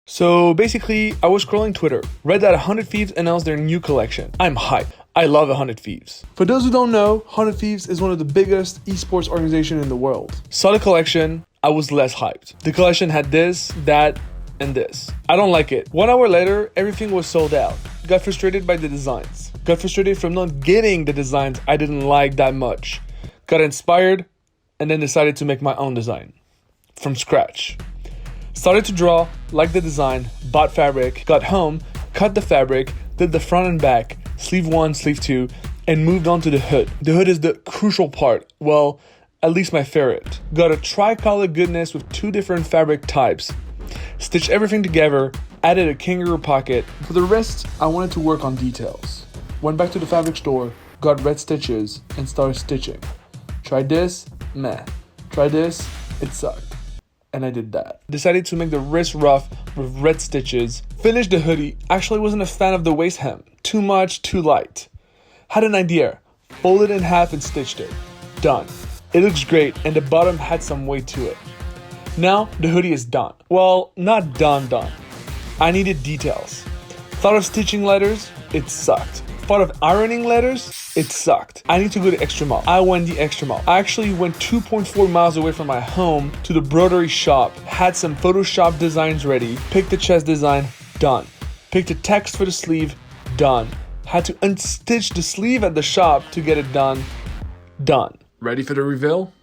So basically, I was scrolling Twitter, read that 100 Thieves announced their new collection. I'm hyped. I love 100 Thieves. For those who don't know, 100 Thieves is one of the biggest esports organizations in the world. Saw the collection, I was less hyped. The collection had this, that, and this. I don't like it. 1 hour later, everything was sold out. Got frustrated by the designs. Got frustrated from not getting the designs I didn't like that much. Got inspired, and then decided to make my own design. From scratch. Started to draw, liked the design, bought fabric, got home, cut the fabric, did the front and back, sleeve 1, sleeve 2, and moved on to the hood. The hood is the crucial part, well, at least my favorite. Got a tricolor goodness with 2 different fabric types. Stitched everything together, added a kangaroo pocket. For the rest, I wanted to work on details. Went back to the fabric store, got red stitches, and started stitching. Tried this, meh. Tried this, it sucked. And I did that. Decided to make the wrist rough with red stitches. Finished the hoodie. Actually wasn't a fan of the waist hem. Too much, too light. Had an idea. Folded in half and stitched it. Done. It looks great and the bottom had some weight to it. Now the hoodie is done. Well, not done. I needed details. Thought of stitching letters, it sucked. Thought of ironing letters, it sucked. I need to go the extra mile. I went the extra mile. I actually went 2.4 miles away from my home to the broderie shop, had some Photoshop designs ready, picked the chest design, done. Picked the text for the sleeve, done. Had to unstitch the sleeve at the shop to get it done. Ready for the reveal?